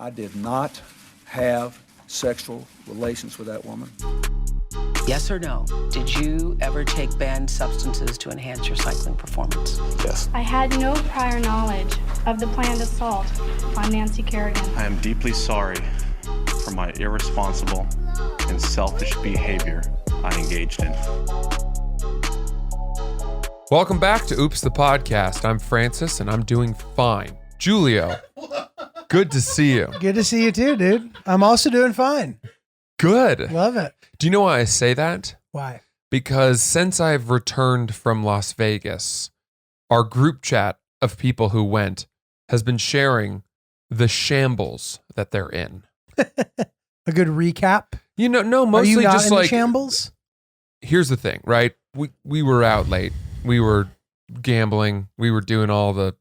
I did not have sexual relations with that woman. Yes or no? Did you ever take banned substances to enhance your cycling performance? Yes. I had no prior knowledge of the planned assault on Nancy Kerrigan. I am deeply sorry for my irresponsible and selfish behavior I engaged in. Welcome back to Oops the Podcast. I'm Francis and I'm doing fine. Giulio, good to see you. Good to see you too, dude. I'm also doing fine. Good. Love it. Do you know why I say that? Why? Because since I've returned from Las Vegas, our group chat of people who went has been sharing the shambles that they're in. A good recap? You know, no, Are mostly you not just in like the shambles? Here's the thing, right? We were out late. We were gambling. We were doing all the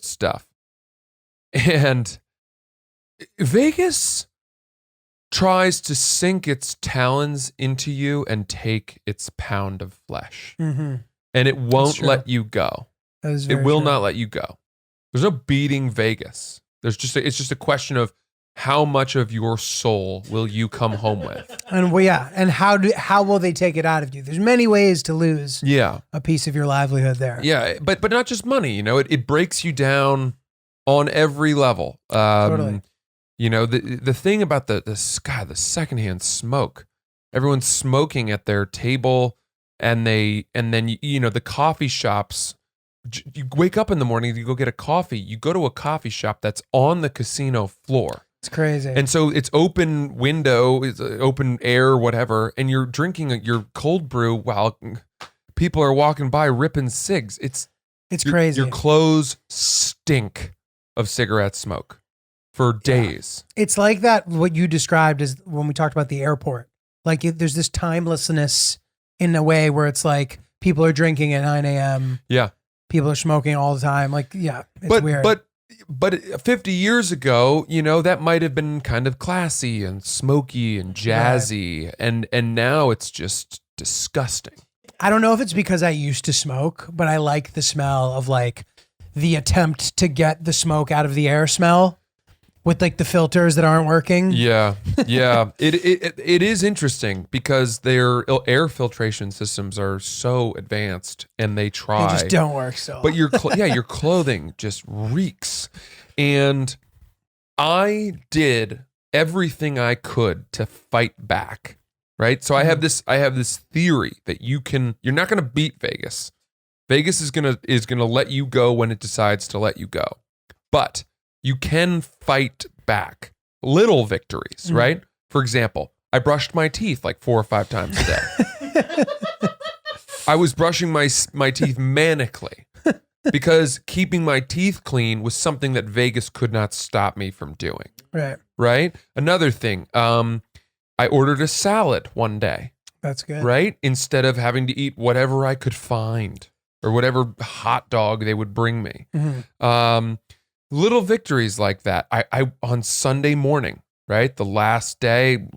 stuff. And Vegas tries to sink its talons into you and take its pound of flesh. Mm-hmm. And it won't let you go. It will not let you go. There's no beating Vegas. It's just a question of how much of your soul will you come home with? And and how will they take it out of you? There's many ways to lose a piece of your livelihood there. Yeah, but not just money, you know, it breaks you down on every level. Totally. You know, the thing about the secondhand smoke, everyone's smoking at their table and then you know, the coffee shops, you wake up in the morning, you go get a coffee, you go to a coffee shop that's on the casino floor. It's crazy. And so it's open window, it's open air, whatever, and you're drinking your cold brew while people are walking by ripping cigs. It's crazy. Your clothes stink of cigarette smoke for days. It's like that, what you described as when we talked about the airport. Like there's this timelessness in a way where it's like people are drinking at 9 a.m. Yeah. People are smoking all the time. Like, it's weird. But 50 years ago, you know, that might have been kind of classy and smoky and jazzy. Right. And now it's just disgusting. I don't know if it's because I used to smoke, but I like the smell of like the attempt to get the smoke out of the air smell with like the filters that aren't working. Yeah. Yeah. It is interesting because their air filtration systems are so advanced and they try. They just don't work so. But your clothing just reeks. And I did everything I could to fight back. Right? So I have this theory that you're not going to beat Vegas. Vegas is going to let you go when it decides to let you go. But you can fight back little victories, right? For example, I brushed my teeth like 4 or 5 times a day. I was brushing my teeth manically because keeping my teeth clean was something that Vegas could not stop me from doing. Right. Right? Another thing, I ordered a salad one day. That's good. Right? Instead of having to eat whatever I could find or whatever hot dog they would bring me. Mm-hmm. Little victories like that. I on Sunday morning, right? The last day,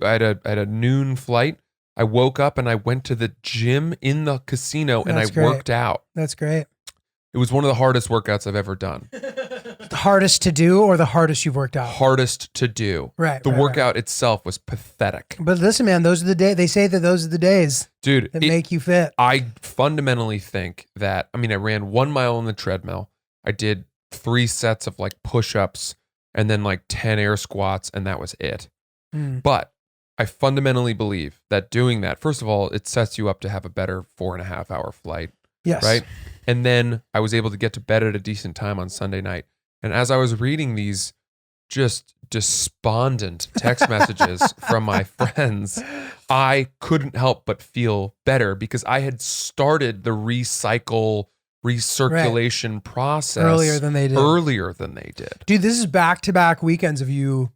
I had a noon flight. I woke up and I went to the gym in the casino and I worked out. That's great. It was one of the hardest workouts I've ever done. The hardest to do or the hardest you've worked out? Hardest to do. Right. The workout itself was pathetic. But listen, man, those are the days. They say that those are the days, dude, that make you fit. I fundamentally think that, I ran 1 mile on the treadmill. I did 3 sets of like push-ups and then like 10 air squats, and that was it. But I fundamentally believe that doing that, first of all, it sets you up to have a better 4.5 hour flight. Yes. Right. And then I was able to get to bed at a decent time on Sunday night. And as I was reading these just despondent text messages from my friends, I couldn't help but feel better because I had started the recirculation process earlier than they did. Dude, this is back-to-back weekends of you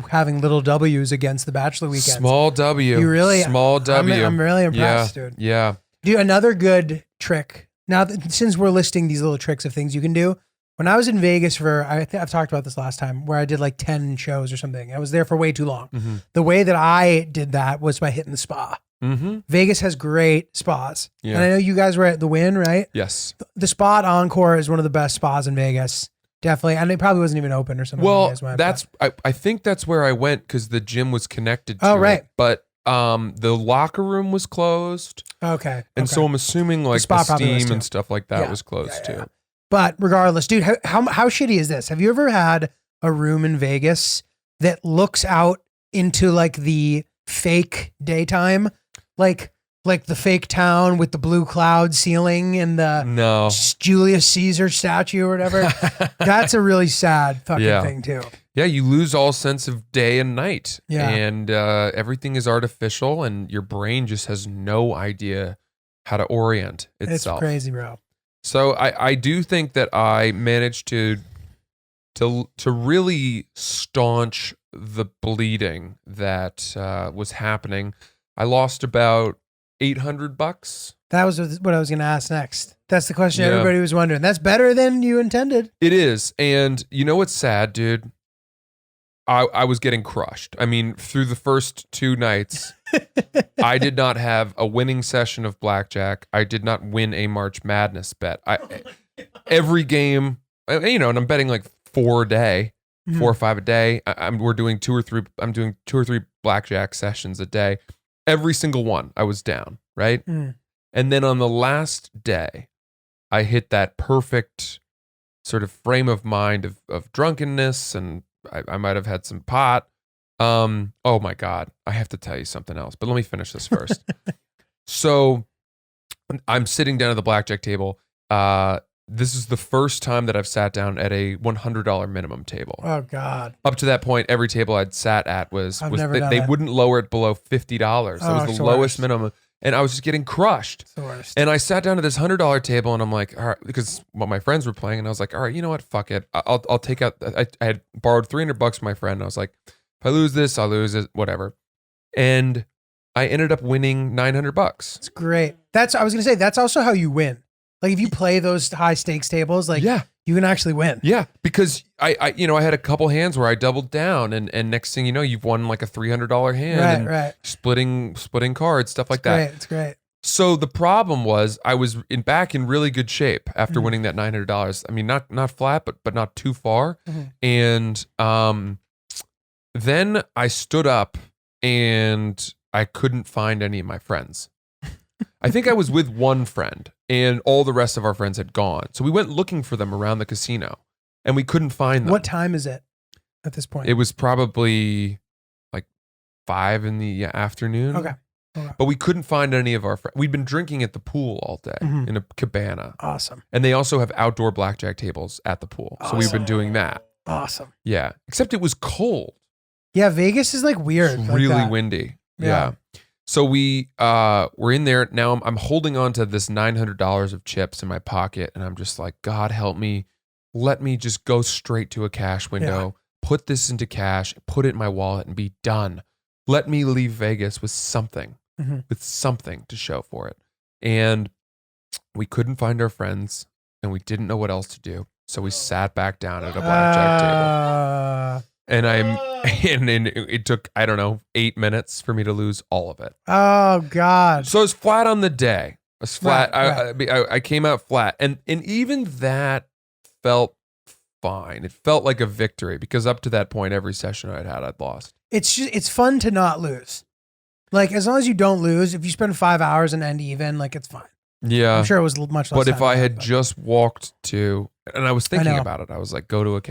having little W's against the Bachelor weekends. Small W. You really, small W. I'm really impressed, dude. Yeah. Dude, another good trick. Now, since we're listing these little tricks of things you can do, when I was in Vegas I've talked about this last time, where I did like 10 shows or something. I was there for way too long. Mm-hmm. The way that I did that was by hitting the spa. Mm-hmm. Vegas has great spas. Yeah. And I know you guys were at the Wynn, right? Yes. The spa at Encore is one of the best spas in Vegas. Definitely. And it probably wasn't even open or something. when you Well, guys went, that's I think that's where I went because the gym was connected to Oh, right. it. But the locker room was closed. okay. And okay. so I'm assuming like the spot probably was steam too. and stuff like that Yeah, was closed yeah, yeah. too. But regardless, dude, how shitty is this? Have you ever had a room in Vegas that looks out into like the fake daytime, like the fake town with the blue cloud ceiling and the No. Julius Caesar statue or whatever? That's a really sad fucking Yeah. thing too. Yeah, you lose all sense of day and night. Yeah. And everything is artificial and your brain just has no idea how to orient itself. It's crazy, bro. So I do think that I managed to really staunch the bleeding that was happening. I lost about $800. That was what I was going to ask next. That's the question Yeah. everybody was wondering. That's better than you intended. It is. And you know what's sad, dude? I was getting crushed. I mean, through the first 2 nights, I did not have a winning session of blackjack. I did not win a March Madness bet. Every game, and I'm betting like 4 a day, 4 or 5 a day. We're doing 2 or 3. I'm doing 2 or 3 blackjack sessions a day. Every single one, I was down, right? Mm. And then on the last day, I hit that perfect sort of frame of mind of drunkenness, and I might have had some pot. Oh my God, I have to tell you something else, but let me finish this first. So I'm sitting down at the blackjack table. This is the first time that I've sat down at a $100 minimum table. Oh God. Up to that point, every table I'd sat at was never done they that. wouldn't lower it below $50. That Oh, was it's the the lowest worst. minimum. And I was just getting crushed. It's the worst. And I sat down at this $100 table and I'm like, all right, because my friends were playing, and I was like, all right, you know what? Fuck it. I'll take out, I had borrowed $300 from my friend. And I was like, if I lose this, I'll lose it, whatever. And I ended up winning $900. It's great. I was going to say, that's also how you win. Like if you play those high stakes tables, like Yeah. you can actually win. Yeah, because I had a couple hands where I doubled down, and next thing you know, you've won like a $300 hand, Right, and right. splitting cards, stuff like that. Great. It's great. So the problem was I was back in really good shape after winning that $900. I mean, not flat, but not too far. And then I stood up and I couldn't find any of my friends. I think I was with one friend, and all the rest of our friends had gone. So we went looking for them around the casino, and we couldn't find them. What time is it at this point? It was probably like 5 in the afternoon. Okay. But we couldn't find any of our friends. We'd been drinking at the pool all day in a cabana. Awesome. And they also have outdoor blackjack tables at the pool. So we've been doing that. Awesome. Yeah. Except it was cold. Yeah, Vegas is like weird. It's like really that. windy. Yeah. Yeah. So we're in there. Now I'm holding on to this $900 of chips in my pocket. And I'm just like, God help me. Let me just go straight to a cash window, put this into cash, put it in my wallet, and be done. Let me leave Vegas with something. With something to show for it. And we couldn't find our friends, and we didn't know what else to do. So we sat back down at a blackjack table. And it took, I don't know, 8 minutes for me to lose all of it. Oh God. So I was flat on the day. I was flat. Right. I came out flat. And even that felt fine. It felt like a victory because up to that point, every session I'd lost. It's fun to not lose. Like as long as you don't lose, if you spend 5 hours and end even, like it's fine. Yeah. I'm sure it was much less. But if time I than had that, just walked to, and I was thinking know. about it, I was like, go to a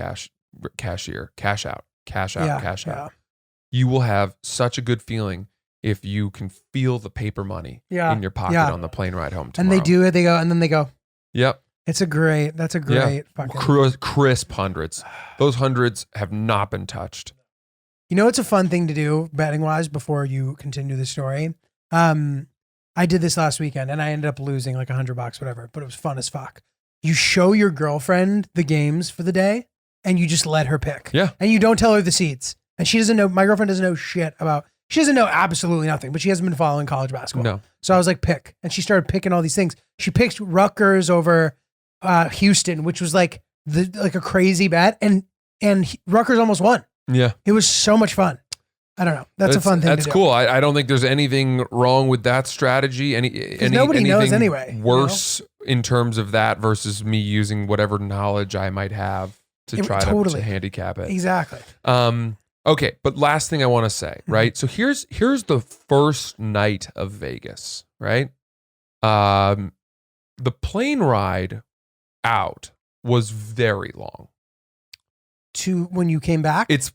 cashier, cash out, cash out, Yeah, cash yeah. out. You will have such a good feeling if you can feel the paper money Yeah, in your pocket yeah. on the plane ride home and tomorrow. they do it. They go, and then they go. Yep. That's a great fucking. Crisp hundreds. Those hundreds have not been touched. You know, it's a fun thing to do betting wise before you continue the story. I did this last weekend and I ended up losing like $100, whatever, but it was fun as fuck. You show your girlfriend the games for the day and you just let her pick. Yeah. And you don't tell her the seats. And she doesn't know, my girlfriend doesn't know shit about, she doesn't know absolutely nothing, but she hasn't been following college basketball. No. So I was like, pick. And she started picking all these things. She picked Rutgers over Houston, which was like a crazy bet. And Rutgers almost won. Yeah. It was so much fun. I don't know. That's a fun thing That's to do. cool. I don't think there's anything wrong with that strategy. Nobody knows anything anyway, worse in terms of that versus me using whatever knowledge I might have to Yeah, try totally. to handicap it. Exactly. Okay, but last thing I want to say, right? So here's the first night of Vegas, right? The plane ride out was very long. To when you came back? It's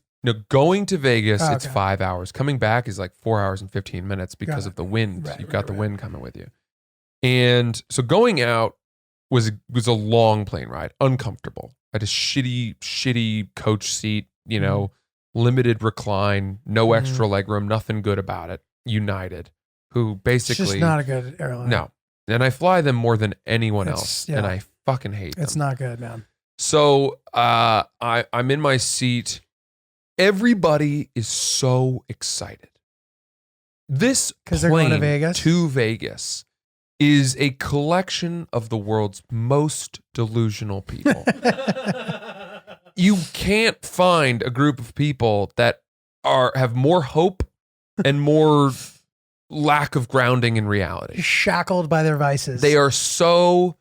going to Vegas, Oh, it's okay. 5 hours. Coming back is like 4 hours and 15 minutes because Got of the wind. Right, You've right, got the right. wind coming with you. And so going out was a long plane ride, uncomfortable. I had a shitty coach seat, limited recline, no extra legroom, nothing good about it. United, who It's basically just not a good airline. no. And I fly them more than anyone It's- else, yeah. and I fucking hate them. It's not good, man. So I'm in my seat. Everybody is so excited. This 'Cause they're going to plane Vegas? to Vegas is a collection of the world's most delusional people. You can't find a group of people that have more hope and more lack of grounding in reality. Shackled by their vices. They are so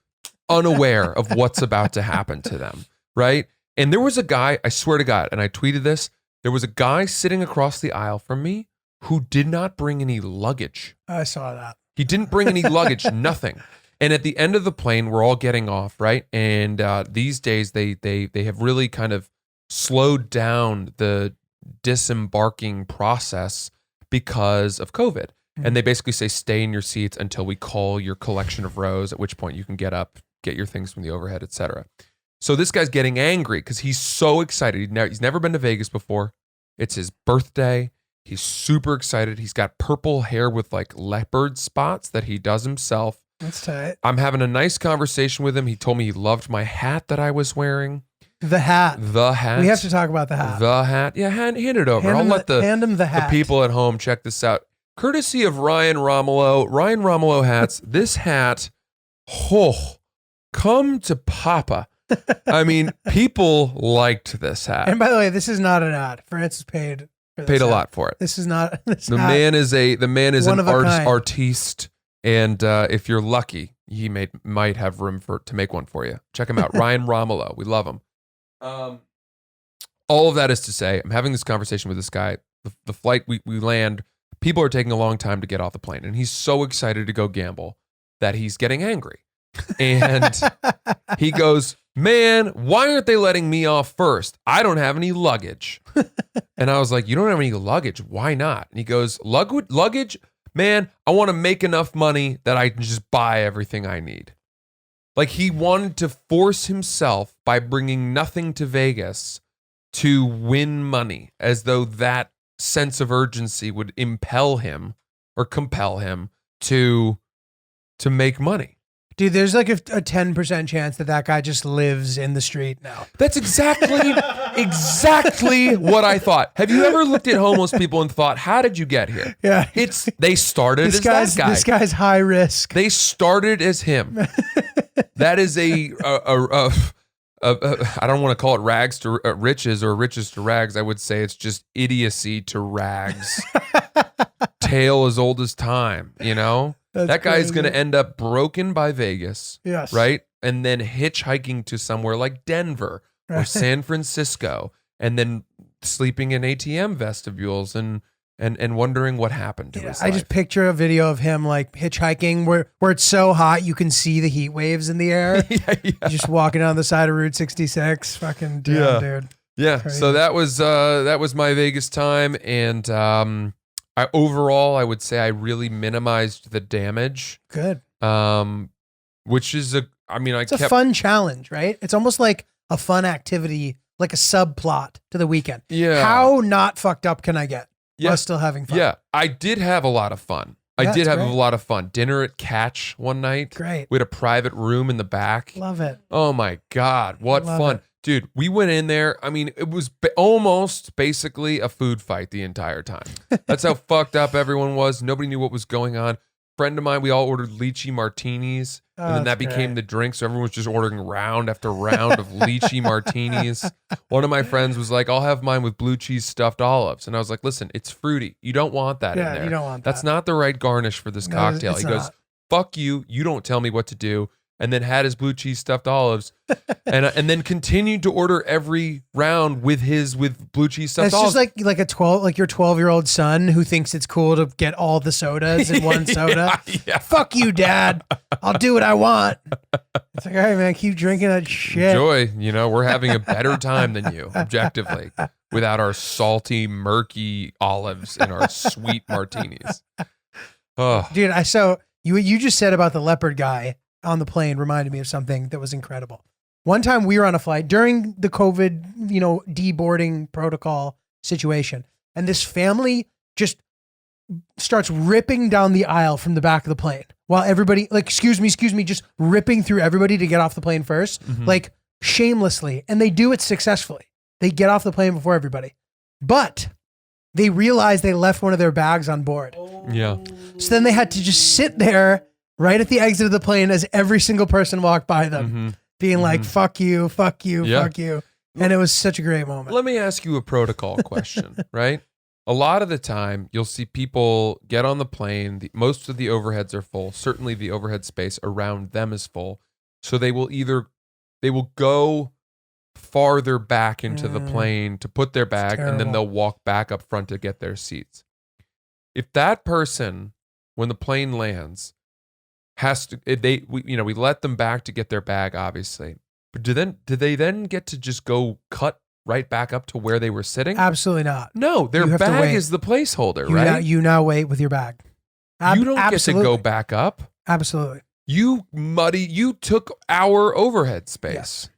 unaware of what's about to happen to them, right? And there was a guy, I swear to God, and I tweeted this, there was a guy sitting across the aisle from me who did not bring any luggage. I saw that. He didn't bring any luggage, nothing. And at the end of the plane, we're all getting off, right? And these days, they have really kind of slowed down the disembarking process because of COVID. And they basically say, stay in your seats until we call your collection of rows, at which point you can get up, get your things from the overhead, etc. So this guy's getting angry because he's so excited. He's never been to Vegas before. It's his birthday. He's super excited. He's got purple hair with like leopard spots that he does himself. That's tight. I'm having a nice conversation with him. He told me he loved my hat that I was wearing. The hat. The hat. We have to talk about the hat. The hat. Yeah, hand it over. Hand I'll him let hand him the hat. people at home check this out. Courtesy of Ryan Romolo. Ryan Romolo hats. This hat, come to Papa. I mean, people liked this hat. And by the way, this is not an ad. Francis paid for this Paid a hat. lot for it. This is not this The hat. man is One an of a kind. artiste, and if you're lucky, he might have room to make one for you. Check him out, Ryan Romolo. We love him. All of that is to say, I'm having this conversation with this guy. The flight we land, people are taking a long time to get off the plane, and he's so excited to go gamble that he's getting angry, and he goes, "Man, why aren't they letting me off first? I don't have any luggage." And I was like, "You don't have any luggage? Why not?" And he goes, Luggage? Man, I want to make enough money that I can just buy everything I need." Like he wanted to force himself by bringing nothing to Vegas to win money, as though that sense of urgency would impel him or compel him to make money. Dude, there's like a 10% chance that guy just lives in the street now. That's exactly what I thought. Have you ever looked at homeless people and thought, how did you get here? Yeah. They started as that guy. This guy's high risk. They started as him. That is I don't want to call it rags to riches or riches to rags. I would say it's just idiocy to rags. Tale as old as time, That's that guy's crazy. going to end up broken by Vegas. Yes. Right? And then hitchhiking to somewhere like Denver or Right. San Francisco, and then sleeping in ATM vestibules and wondering what happened to his I life. just picture a video of him like hitchhiking where it's so hot you can see the heat waves in the air. yeah. Just walking down the side of Route 66. Fucking damn, Yeah. dude. Yeah, Crazy. so that was my Vegas time, and overall I would say I really minimized the damage, Good. which is It's a fun challenge, right? It's almost like a fun activity, like a subplot to the weekend. Yeah. How not fucked up can I get Yeah. while still having fun? Yeah, I did have a lot of fun. Yeah, I did it's have great. a lot of fun. Dinner at Catch one night. Great. We had a private room in the back. Love it. Oh my God, what Love fun. it. Dude, we went in there. I mean, it was almost basically a food fight the entire time. That's how fucked up everyone was. Nobody knew what was going on. Friend of mine, we all ordered lychee martinis, and then that that's became great. the drink. So everyone was just ordering round after round of lychee martinis. One of my friends was like, "I'll have mine with blue cheese stuffed olives," and I was like, "Listen, it's fruity. You don't want that in Yeah, there. you don't want That's that. not the right garnish for this No, cocktail." it's He goes, not. "Fuck you. You don't tell me what to do. and then had his blue cheese stuffed olives, and then continued to order every round with blue cheese stuffed It's olives. just like your 12-year-old son who thinks it's cool to get all the sodas in one soda. Yeah. Fuck you, Dad. I'll do what I want. It's like, all right, man, keep drinking that shit. Enjoy. We're having a better time than you, objectively, without our salty, murky olives and our sweet martinis. Oh, Dude, you just said about the leopard guy on the plane reminded me of something that was incredible. One time we were on a flight during the COVID, deboarding protocol situation, and this family just starts ripping down the aisle from the back of the plane while everybody, like, excuse me, just ripping through everybody to get off the plane first, like shamelessly. And they do it successfully. They get off the plane before everybody. But they realized they left one of their bags on board. yeah. So then they had to just sit there right at the exit of the plane as every single person walked by them, being like, fuck you, fuck you, Yeah. fuck you. And it was such a great moment. Let me ask you a protocol question, right? A lot of the time, you'll see people get on the plane. Most of the overheads are full. Certainly, the overhead space around them is full. So they will go farther back into the plane to put their bag, and then terrible. they'll walk back up front to get their seats. If that person, when the plane lands, we let them back to get their bag, obviously. But do they then get to just go cut right back up to where they were sitting? Absolutely not. No, their You have to bag wait. is the placeholder, You right? now, you now wait with your bag. You don't Absolutely. get to go back up. Absolutely. You took our overhead space. Yes.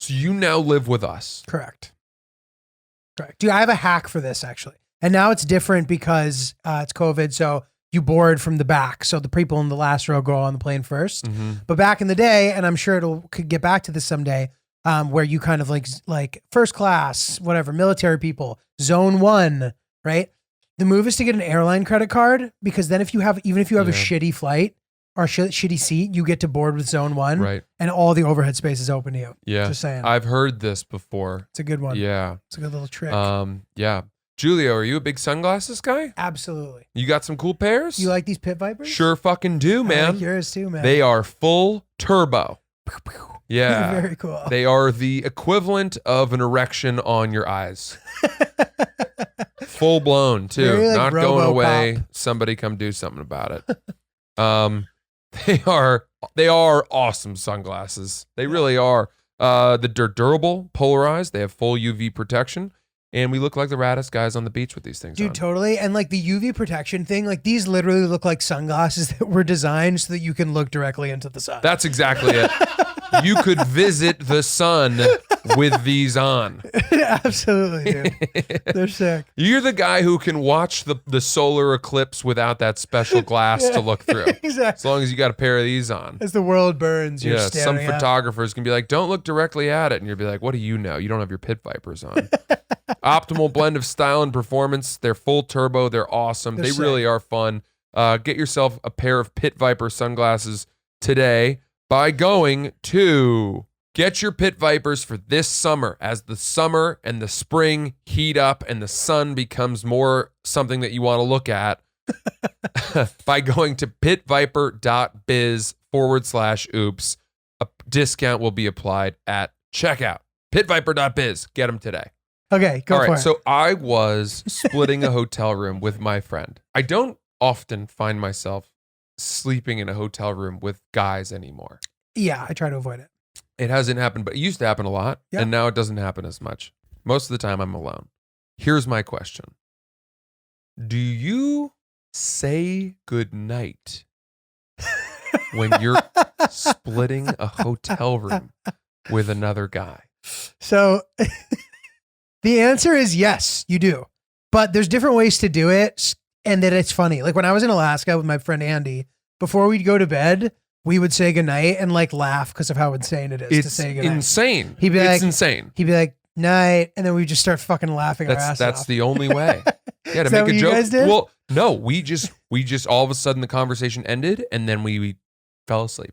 So you now live with us. Correct. Dude, I have a hack for this actually. And now it's different because it's COVID. So you board from the back. So the people in the last row go on the plane first. But back in the day, and I'm sure could get back to this someday, where you kind of like first class, whatever, military people, zone 1, right? The move is to get an airline credit card, because then even if you have a shitty flight or shitty seat, you get to board with zone 1, Right. and all the overhead space is open to you. Yeah. Just saying. I've heard this before. It's a good one. Yeah. It's a good little trick. Yeah. Giulio, are you a big sunglasses guy? Absolutely. You got some cool pairs? You like these Pit Vipers? Sure fucking do, I man. like yours too, man. They are full turbo. Yeah. Very cool. They are the equivalent of an erection on your eyes. Full blown too. Very like Not going RoboCop. away. Somebody come do something about it. They are awesome sunglasses. They really are. They're durable, polarized. They have full UV protection. And we look like the raddest guys on the beach with these things Dude, on. totally. And like the UV protection thing, like these literally look like sunglasses that were designed so that you can look directly into the sun. That's exactly it. You could visit the sun with these on. Absolutely, dude. They're sick. You're the guy who can watch the solar eclipse without that special glass to look through. As Exactly. long as you got a pair of these on. As the world burns, you're Yeah, some staring at. photographers can be like, don't look directly at it. And you'll be like, what do you know? You don't have your Pit Vipers on. Optimal blend of style and performance. They're full turbo. They're awesome. They're They sick. really are fun. Get yourself a pair of Pit Viper sunglasses today by going to get your Pit Vipers for this summer. As the summer and the spring heat up and the sun becomes more something that you want to look at, by going to pitviper.biz/oops. A discount will be applied at checkout. Pitviper.biz. Get them today. Okay, go All for right. it. So I was splitting a hotel room with my friend. I don't often find myself sleeping in a hotel room with guys anymore. Yeah, I try to avoid it. It hasn't happened, but it used to happen a lot. Yeah. And now it doesn't happen as much. Most of the time I'm alone. Here's my question. Do you say goodnight when you're splitting a hotel room with another guy? So the answer is yes, you do. But there's different ways to do it, and that it's funny. Like when I was in Alaska with my friend Andy, before we'd go to bed, we would say goodnight and like laugh because of how insane it is to It's say goodnight. insane. He'd be it's like- insane. He'd be like, night, and then we just start fucking laughing our ass That's off. the only way. Yeah, to Is that make what a you joke. guys did? Well, no, we just all of a sudden the conversation ended and then we fell asleep.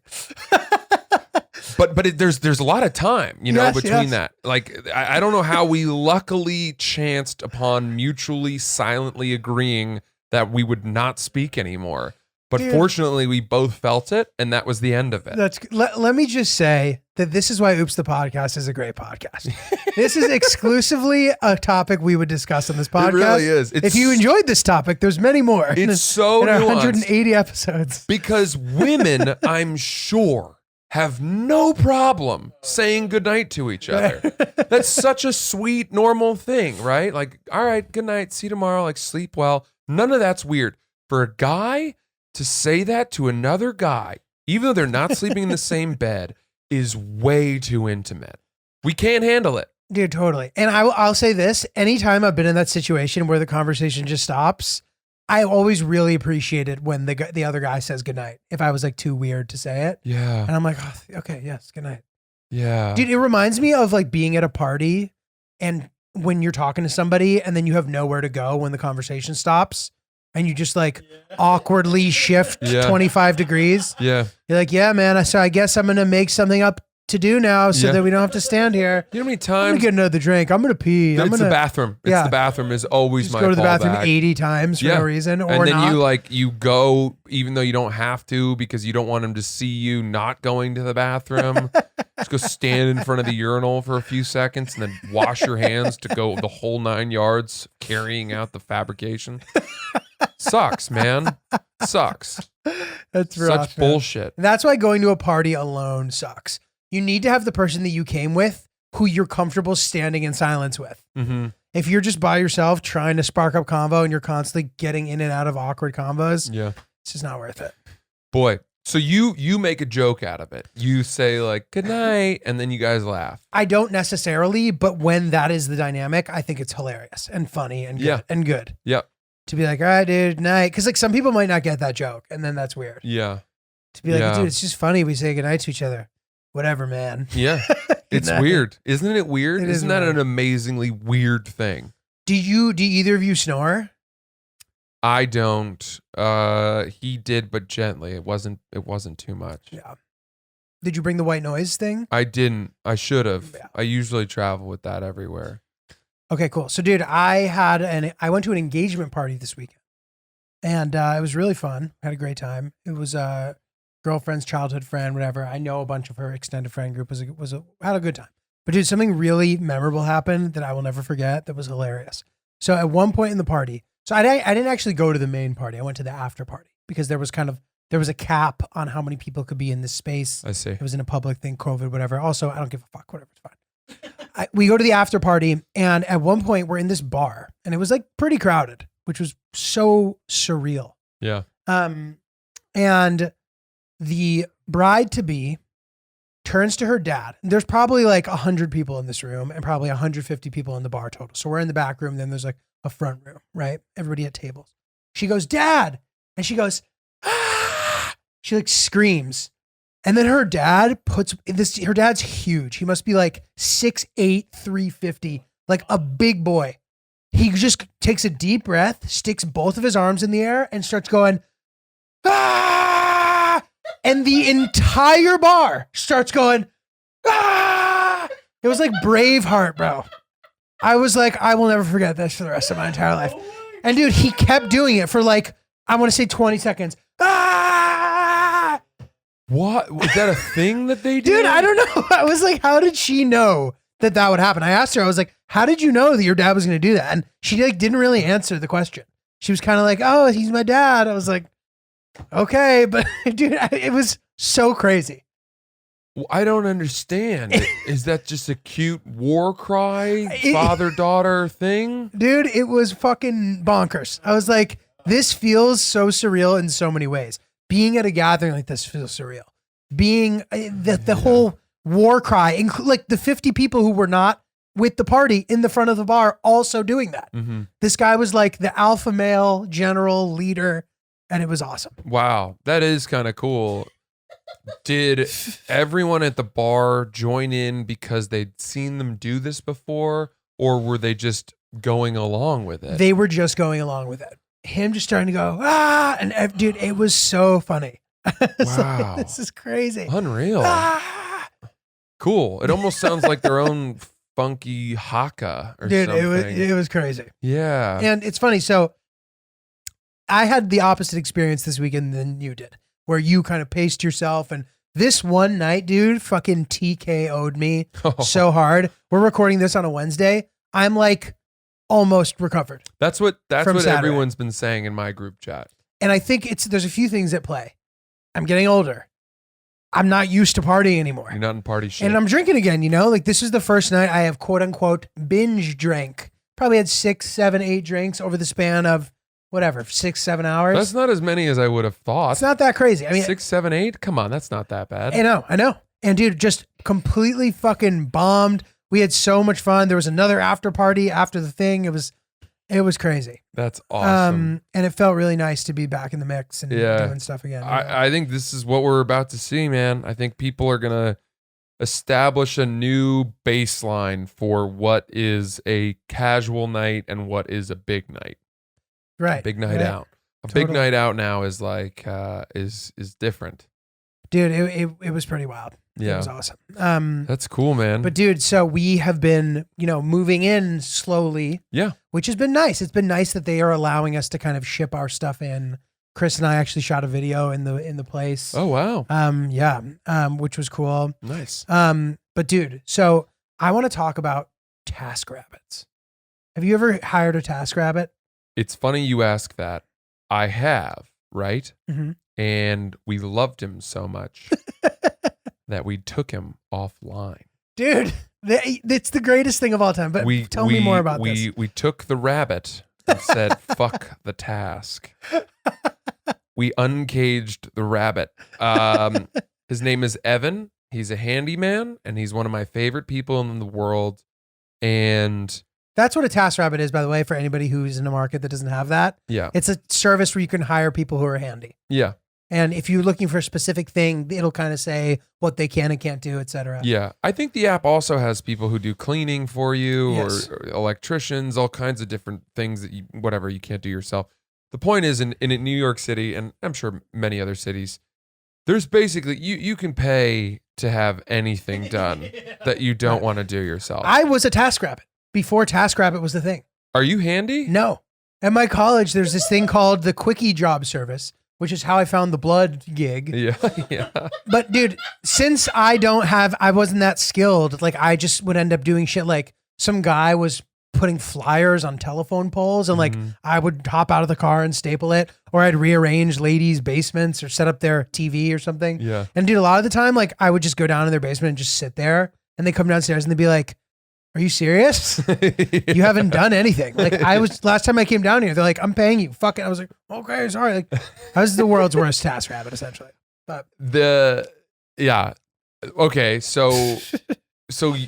But there's a lot of time, Yes, between yes. that. Like I don't know how we luckily chanced upon mutually silently agreeing that we would not speak anymore. But Dude. fortunately, we both felt it, and that was the end of it. Let me just say that this is why Oops the Podcast is a great podcast. This is exclusively a topic we would discuss on this podcast. It really is. If you enjoyed this topic, there's many more. It's so in our nuanced. 180 episodes. Because women, I'm sure, have no problem saying goodnight to each other. That's such a sweet, normal thing, right? Like, all right, good night, see you tomorrow, like sleep well. None of that's weird. For a guy to say that to another guy, even though they're not sleeping in the same bed, is way too intimate. We can't handle it. Dude, totally. And I'll say this, anytime I've been in that situation where the conversation just stops, I always really appreciate it when the other guy says goodnight. If I was like too weird to say it. Yeah. And I'm like, oh, okay, yes, goodnight. Yeah. Dude, it reminds me of like being at a party and when you're talking to somebody and then you have nowhere to go when the conversation stops and you just like awkwardly shift 25 degrees. Yeah. You're like, yeah, man, so I guess I'm going to make something up to do now so Yeah. that we don't have to stand here. You know how many I'm times? going to get another drink. I'm going to pee. I'm It's going the to bathroom. It's Yeah. the bathroom is always just my go to the bathroom fallback. 80 times for no reason or and then not. you go even though you don't have to because you don't want him to see you not going to the bathroom. Just go stand in front of the urinal for a few seconds and then wash your hands to go the whole 9 yards carrying out the fabrication. Sucks, man. Sucks. That's rough, Such man. bullshit. That's why going to a party alone sucks. You need to have the person that you came with who you're comfortable standing in silence with. Mm-hmm. If you're just by yourself trying to spark up convo and you're constantly getting in and out of awkward combos, Yeah. it's just not worth it. Boy. So you make a joke out of it. You say like good night, and then you guys laugh. I don't necessarily, but when that is the dynamic, I think it's hilarious and funny and good. Yeah. And good. Yep. To be like, all right, dude, night. Because like some people might not get that joke, and then that's weird. Yeah. To be like, Yeah. dude, it's just funny. We say goodnight to each other. Whatever, man. Yeah. It's night. weird. Isn't it weird? It is Isn't that weird. an amazingly weird thing? Do either of you snore? I don't. He did, but gently. It wasn't too much. Yeah. Did you bring the white noise thing? I didn't. I should have. Yeah. I usually travel with that everywhere. Okay, cool. So, dude, I went to an engagement party this weekend, and it was really fun. Had a great time. It was a girlfriend's childhood friend, whatever. I know a bunch of her extended friend group had a good time. But dude, something really memorable happened that I will never forget. That was hilarious. So, at one point in the party, so I didn't actually go to the main party. I went to the after party because there was a cap on how many people could be in this space. I see. It was in a public thing, COVID, whatever. Also, I don't give a fuck. Whatever, it's fine. We go to the after party, and at one point we're in this bar, and it was like pretty crowded, which was so surreal. Yeah. And the bride to be turns to her dad. There's probably like 100 people in this room, and probably 150 people in the bar total. So we're in the back room. Then there's like a front room, right? Everybody at tables. She goes, "Dad," and she goes, "Ah!" She like screams. And then her dad her dad's huge. He must be like 6'8", 350, like a big boy. He just takes a deep breath, sticks both of his arms in the air and starts going, "Ah!" And the entire bar starts going, "Ah!" It was like Braveheart, bro. I was like, I will never forget this for the rest of my entire life. And dude, he kept doing it for like, I want to say 20 seconds. Ah! What? Was that a thing that they did? Dude, I don't know. I was like, how did she know that would happen? I asked her, I was like, how did you know that your dad was going to do that? And she like didn't really answer the question. She was kind of like, oh, he's my dad. I was like, okay. But dude, it was so crazy. I don't understand. Is that just a cute war cry, father-daughter thing? Dude, it was fucking bonkers. I was like, this feels so surreal in so many ways. Being at a gathering like this feels surreal. Being the whole war cry, like the 50 people who were not with the party in the front of the bar also doing that. Mm-hmm. This guy was like the alpha male general leader, and it was awesome. Wow, that is kind of cool. Did everyone at the bar join in because they'd seen them do this before, or were they just going along with it? They were just going along with it. Him just starting to go, ah, and dude, it was so funny. Wow. This is crazy. Unreal. Ah! Cool. It almost sounds like their own funky haka or Dude, something. it was crazy. Yeah. And it's funny. So I had the opposite experience this weekend than you did, where you kind of paced yourself. And this one night, dude, fucking TKO'd me so hard. We're recording this on a Wednesday. I'm like almost recovered. That's what Saturday. everyone's been saying in my group chat. And I think there's a few things at play. I'm getting older. I'm not used to partying anymore. You're not in party shape. And I'm drinking again, you know? Like, this is the first night I have, quote unquote, binge drank. Probably had 6, 7, 8 drinks over the span of, whatever, 6, 7 hours. That's not as many as I would have thought. It's not that crazy. I mean, 6, 7, 8? Come on, that's not that bad. I know. And dude, just completely fucking bombed. We had so much fun. There was another after party after the thing. It was crazy. That's awesome. And it felt really nice to be back in the mix and doing stuff again. I think this is what we're about to see, man. I think people are going to establish a new baseline for what is a casual night and what is a big night. Right. A big night out. A big night out now is like, is different. Dude, it was pretty wild. Yeah. It was awesome. That's cool, man. But dude, so we have been, moving in slowly. Yeah. Which has been nice. It's been nice that they are allowing us to kind of ship our stuff in. Chris and I actually shot a video in the place. Oh, wow. Which was cool. Nice. But dude, so I want to talk about TaskRabbits. Have you ever hired a TaskRabbit? It's funny you ask that. I have, right? Mm-hmm. And we loved him so much that we took him offline. Dude, it's the greatest thing of all time. But tell me more about this. We took the rabbit and said, fuck the task. We uncaged the rabbit. His name is Evan. He's a handyman, and he's one of my favorite people in the world. And that's what a TaskRabbit is, by the way, for anybody who's in a market that doesn't have that. yeah, It's a service where you can hire people who are handy. yeah, And if you're looking for a specific thing, it'll kind of say what they can and can't do, et cetera. yeah. I think the app also has people who do cleaning for you, Yes. or electricians, all kinds of different things that whatever you can't do yourself. The point is, in New York City, and I'm sure many other cities, there's basically you can pay to have anything done that you don't want to do yourself. I was a TaskRabbit before TaskRabbit was the thing. Are you handy? No. At my college, there's this thing called the Quickie Job Service, which is how I found the blood gig. Yeah, yeah. But dude, since I wasn't that skilled, like I just would end up doing shit like some guy was putting flyers on telephone poles and like I would hop out of the car and staple it, or I'd rearrange ladies' basements or set up their TV or something. Yeah. And dude, a lot of the time, like I would just go down in their basement and just sit there, and they come downstairs and they'd be like, "Are you serious? You haven't done anything." Like last time I came down here, they're like, "I'm paying you." Fuck it. I was like, "Okay, sorry." Like I was the world's worst TaskRabbit, essentially. But Okay, so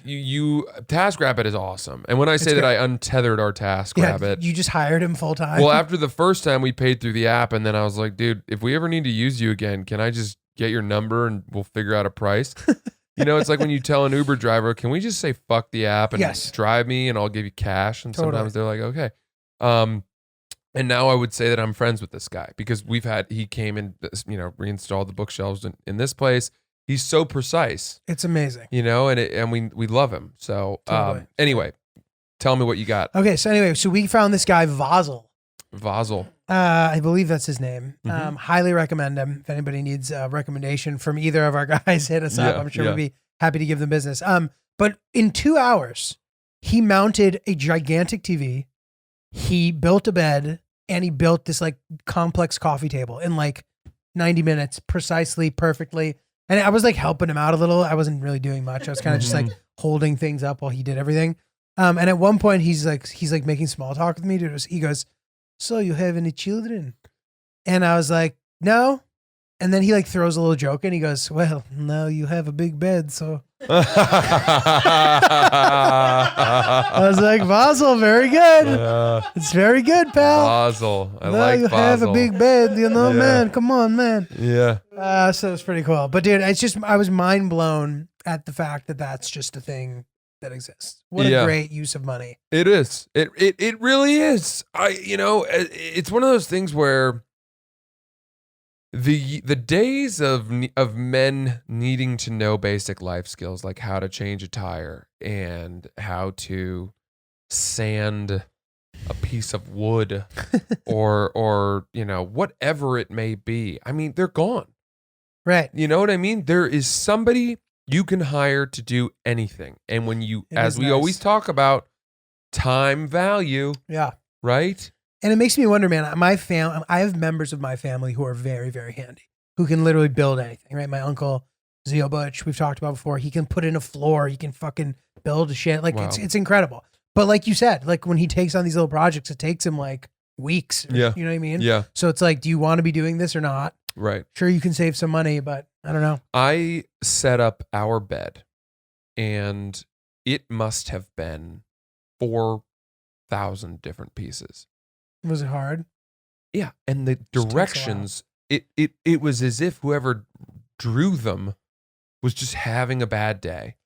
you TaskRabbit is awesome. And when I say that great. I untethered our TaskRabbit, you just hired him full time. well, after the first time we paid through the app, and then I was like, dude, if we ever need to use you again, can I just get your number and we'll figure out a price? It's like when you tell an Uber driver, can we just say fuck the app and drive me and I'll give you cash? And sometimes they're like, okay. And now I would say that I'm friends with this guy because he came and, reinstalled the bookshelves in this place. He's so precise. It's amazing. And we love him. So anyway, tell me what you got. Okay, so we found this guy Vazel. I believe that's his name. Highly recommend him. If anybody needs a recommendation from either of our guys, hit us up. I'm sure we'd be happy to give them business. But in 2 hours, he mounted a gigantic TV. He built a bed and he built this like complex coffee table in like 90 minutes, precisely, perfectly. And I was like helping him out a little. I wasn't really doing much. I was kind of just like holding things up while he did everything. And at one point he's like making small talk with me. He goes, "So you have any children?" And I was like, "No." And then he like throws a little joke in. He goes, "Well, now you have a big bed, so." I was like, "Vazel, very good. It's very good, pal." Vazel. I now like you Vazel. have a big bed, man. Come on, man. Yeah. So it's pretty cool. But dude, I was mind blown at the fact that that's just a thing that exists. What a great use of money. It is. It really is. It's one of those things where the days of men needing to know basic life skills like how to change a tire and how to sand a piece of wood or whatever it may be. I mean, they're gone. Right. You know what I mean? There is somebody you can hire to do anything. And when you, It as is we nice. always talk about, time value, Yeah. right? And it makes me wonder, man, I have members of my family who are very, very handy, who can literally build anything, right? My uncle, Zio Butch, we've talked about before, he can put in a floor, he can fucking build shit. Like, Wow. it's incredible. But like you said, like when he takes on these little projects, it takes him like weeks. Yeah. You know what I mean? Yeah, So it's like, do you want to be doing this or not? right. Sure, you can save some money, but I don't know. I set up our bed, and it must have been 4,000 different pieces. Was it hard? Yeah, and the Just takes a while. directions, it was as if whoever drew them was just having a bad day.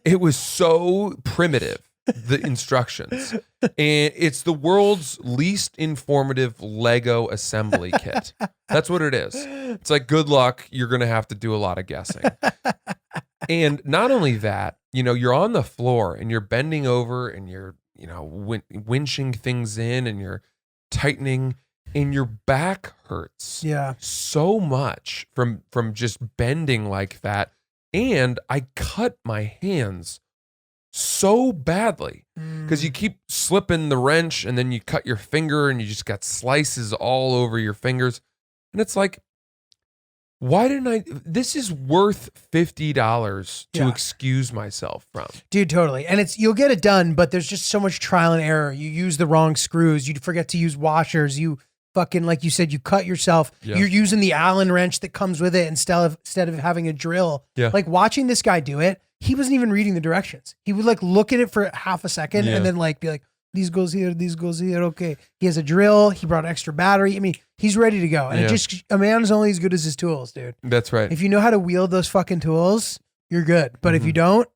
It was so primitive, the instructions. And it's the world's least informative Lego assembly kit. That's what it is. It's like, good luck, you're going to have to do a lot of guessing. And not only that, you're on the floor and you're bending over and you're, winching things in and you're tightening, and your back hurts Yeah. so much from just bending like that. And I cut my hands so badly because you keep slipping the wrench and then you cut your finger and you just got slices all over your fingers. And it's like, why didn't this is worth $50 to Yeah. excuse myself from. Dude, totally. And you'll get it done, but there's just so much trial and error. You use the wrong screws. You forget to use washers. You fucking, like you said, you cut yourself. Yeah. You're using the Allen wrench that comes with it instead of having a drill. Yeah. Like watching this guy do it, he wasn't even reading the directions. He would like look at it for half a second Yeah. and then like be like, these goes here, these goes here. Okay. He has a drill. He brought extra battery. I mean, he's ready to go. And a man is only as good as his tools, dude. That's right. If you know how to wield those fucking tools, you're good. But if you don't,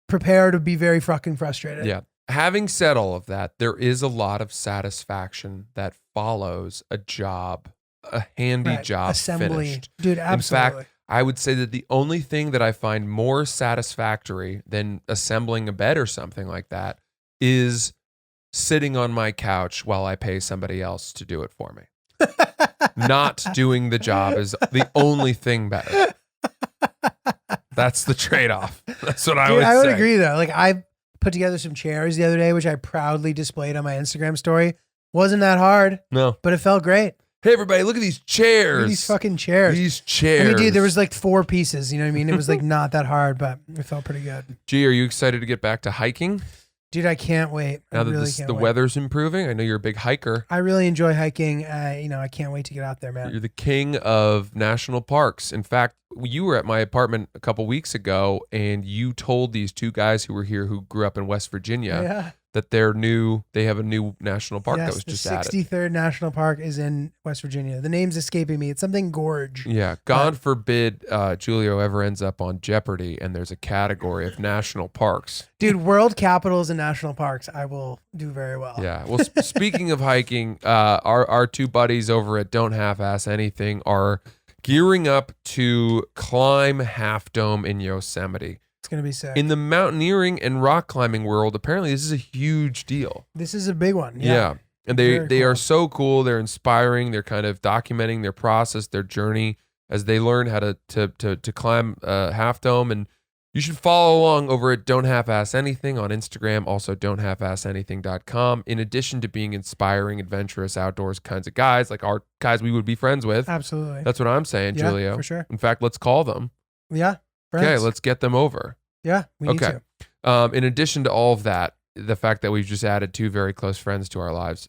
prepare to be very fucking frustrated. Yeah. Having said all of that, there is a lot of satisfaction that follows a job, a handy Right. job Assembly. finished. Dude, absolutely. In fact, I would say that the only thing that I find more satisfactory than assembling a bed or something like that is sitting on my couch while I pay somebody else to do it for me. Not doing the job is the only thing better. That's the trade-off. That's what I Dude, would say. I would agree though. Like I put together some chairs the other day, which I proudly displayed on my Instagram story. Wasn't that hard, No. but it felt great. Hey, everybody, look at these chairs. Look at these fucking chairs. These chairs. I mean, dude, there was like 4 pieces. You know what I mean? It was like not that hard, but it felt pretty good. Gee, are you excited to get back to hiking? Dude, I can't wait. Now I that really the can't wait. weather's improving, I know you're a big hiker. I really enjoy hiking. I can't wait to get out there, man. You're the king of national parks. In fact, you were at my apartment a couple weeks ago, and you told these 2 guys who were here who grew up in West Virginia Yeah. that they have a new national park that was just the added. 63rd National Park is in West Virginia. The name's escaping me. It's something Gorge. Yeah, God forbid Giulio ever ends up on Jeopardy and there's a category of national parks. Dude, world capitals and national parks, I will do very well. Yeah. Well, speaking of hiking, our 2 buddies over at Don't Half-Ass Anything are gearing up to climb Half Dome in Yosemite. It's going to be sick. In the mountaineering and rock climbing world, apparently this is a huge deal. This is a big one. Yeah. And they Very are cool. so cool. They're inspiring. They're kind of documenting their process, their journey as they learn how to climb Half Dome. And you should follow along over at Don't Half-Ass Anything on Instagram, also don'thalfassanything.com. In addition to being inspiring, adventurous, outdoors kinds of guys, like our guys we would be friends with. Absolutely. That's what I'm saying, Yeah, Giulio. for sure. In fact, let's call them. Yeah. Okay, friends. let's get them over. Yeah, we need Okay. to. In addition to all of that, the fact that we've just added 2 very close friends to our lives,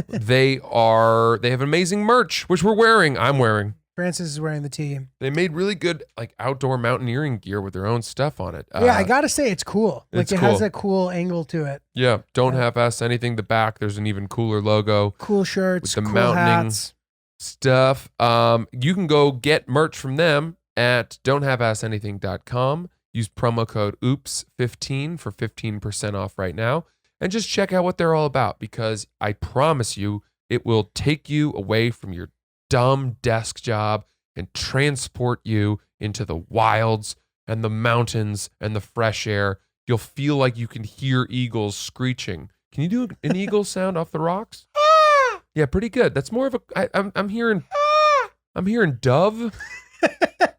they have amazing merch, which we're wearing. I'm wearing. Francis is wearing the tee. They made really good like outdoor mountaineering gear with their own stuff on it. Yeah, I gotta say it's cool. Like it's it cool. has that cool angle to it. Yeah, don't half-ass anything. The back, there's an even cooler logo. Cool shirts, With the cool mountaining hats. Stuff. You can go get merch from them at don'thalfassanything.com. Use promo code OOPS15 for 15% off right now. And just check out what they're all about, because I promise you it will take you away from your dumb desk job and transport you into the wilds and the mountains and the fresh air. You'll feel like you can hear eagles screeching Can you do an eagle sound off the rocks? Yeah, pretty good. That's more of a. I'm hearing. I'm hearing dove.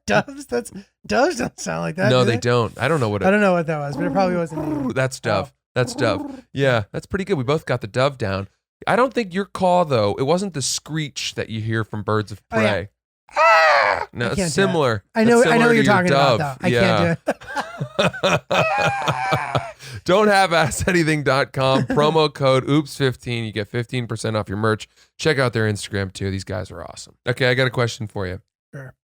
Doves? Doves don't sound like that. No, do they don't. I don't know what. I don't know what that was, but it probably wasn't. That's dove. That's dove. Yeah, that's pretty good. We both got the dove down. I don't think your caw though. It wasn't the screech that you hear from birds of Oh, yeah. prey. No, I can't do it's similar. I know. That's I know similar what you're to your talking about. dove. Though. I can't do it. Don't have askanything.com. Promo code OOPS15. You get 15% off your merch. Check out their Instagram too. These guys are awesome. Okay, I got a question for you. Sure.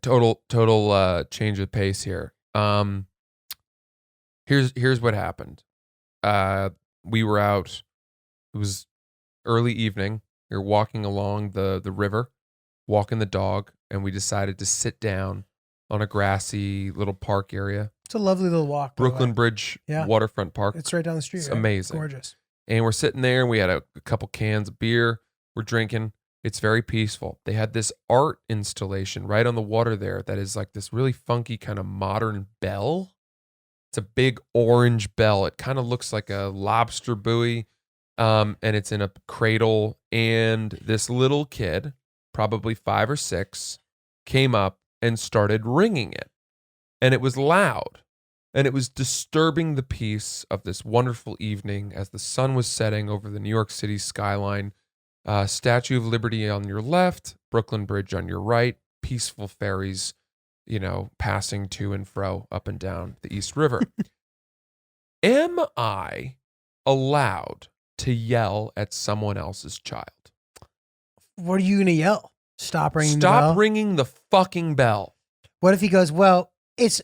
Total change of pace here. Here's what happened. We were out. It was early evening. We were walking along the river, walking the dog, and we decided to sit down on a grassy little park area. It's a lovely little walk. by the Brooklyn way. Bridge Yeah. waterfront park. It's right down the street. It's right? amazing. Gorgeous. And we're sitting there and we had a couple cans of beer. We're drinking. It's very peaceful. They had this art installation right on the water there that is like this really funky kind of modern bell. It's a big orange bell. It kind of looks like a lobster buoy. And it's in a cradle. And this little kid, probably 5 or 6, came up and started ringing it. And it was loud. And it was disturbing the peace of this wonderful evening as the sun was setting over the New York City skyline. Statue of Liberty on your left, Brooklyn Bridge on your right, peaceful ferries, passing to and fro up and down the East River. Am I allowed to yell at someone else's child? What are you gonna yell? Stop ringing the bell. Stop ringing the fucking bell. What if he goes? Well, it's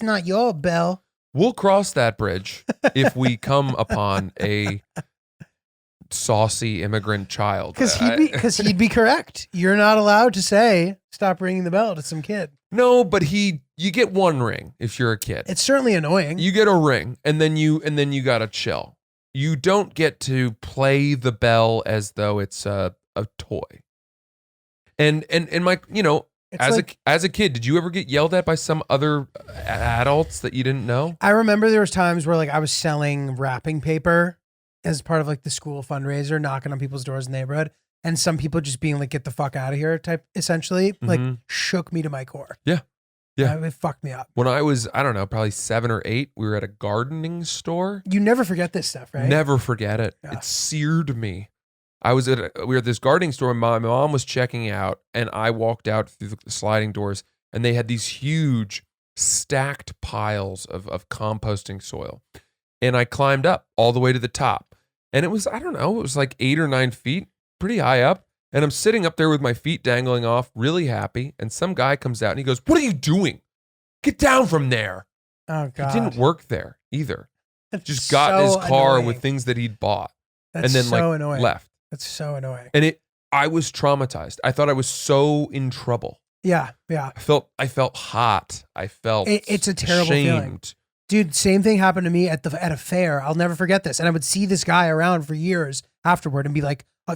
not your bell. We'll cross that bridge if we come upon a saucy immigrant child. Because he'd be correct. You're not allowed to say stop ringing the bell to some kid. No, but you get one ring if you're a kid. It's certainly annoying. You get a ring and then you gotta chill. You don't get to play the bell as though it's a toy. And my, It's as a kid, did you ever get yelled at by some other adults that you didn't know? I remember there was times where I was selling wrapping paper as part of the school fundraiser, knocking on people's doors in the neighborhood, and some people just being like, "Get the fuck out of here," type, essentially, shook me to my core. Yeah. It fucked me up. When I was, I don't know, probably 7 or 8, we were at a gardening store. You never forget this stuff, right? Never forget it. Yeah. It seared me. We were at this gardening store. My mom was checking out, and I walked out through the sliding doors, and they had these huge stacked piles of composting soil. And I climbed up all the way to the top. And it was, I don't know, it was like 8 or 9 feet, pretty high up. And I'm sitting up there with my feet dangling off, really happy. And some guy comes out and he goes, "What are you doing? Get down from there." Oh, God. He didn't work there either. That's Just got in his so car annoying. with things that he'd bought. That's and then so annoying. left. That's so annoying. And I was traumatized. I thought I was so in trouble. Yeah. I felt hot. I felt It's a terrible ashamed. feeling. Dude, same thing happened to me at a fair. I'll never forget this. And I would see this guy around for years afterward and be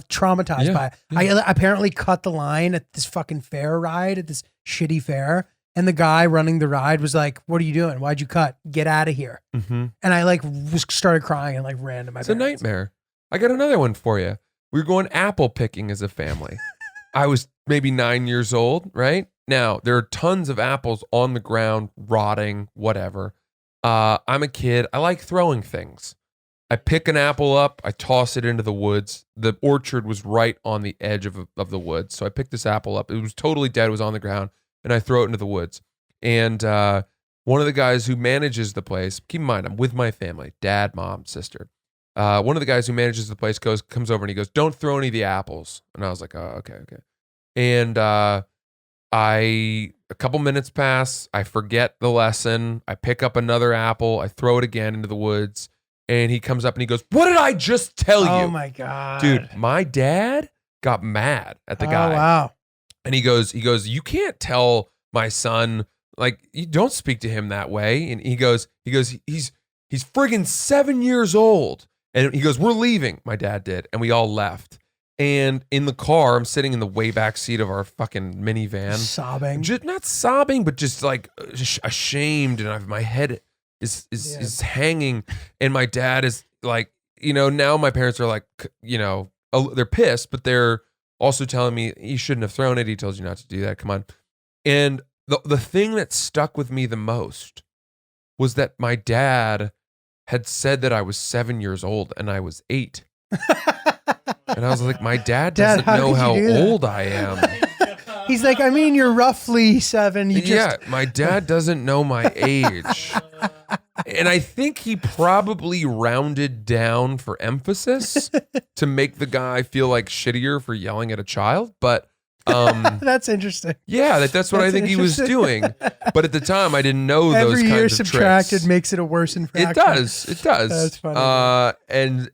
traumatized by it. I apparently cut the line at this fucking fair ride at this shitty fair. And the guy running the ride was like, "What are you doing? Why'd you cut? Get out of here." Mm-hmm. And I started crying and ran to my It's a parents. nightmare. I got another one for you. We were going apple picking as a family. I was maybe 9 years old, right? Now, there are tons of apples on the ground, rotting, whatever. I'm a kid. I like throwing things. I pick an apple up. I toss it into the woods. The orchard was right on the edge of the woods. So I picked this apple up. It was totally dead. It was on the ground. And I throw it into the woods. And one of the guys who manages the place, keep in mind, I'm with my family, dad, mom, sister. One of the guys who manages the place comes over and he goes, "Don't throw any of the apples." And I was like, "Oh, okay." And a couple minutes pass. I forget the lesson. I pick up another apple. I throw it again into the woods. And he comes up and he goes, "What did I just tell you?" Oh my God. Dude, my dad got mad at the guy. Oh, wow. And he goes, "You can't tell my son, you don't speak to him that way." And he goes, he's friggin' 7 years old. And he goes, "We're leaving." My dad did. And we all left. And in the car, I'm sitting in the way back seat of our fucking minivan. Sobbing. Just not sobbing, but just ashamed. And my head is hanging. And my dad is now my parents are like, they're pissed, but they're also telling me you shouldn't have thrown it. He told you not to do that. Come on. And the thing that stuck with me the most was that my dad had said that I was 7 years old and I was 8. And I was like, my dad doesn't know how old I am. He's like, I mean, you're roughly 7. Yeah, my dad doesn't know my age. And I think he probably rounded down for emphasis to make the guy feel like shittier for yelling at a child. But that's interesting. Yeah, that's what I think he was doing. But at the time, I didn't know those Every year kinds of subtracted tricks. makes it a worse infraction. It does. That's funny. And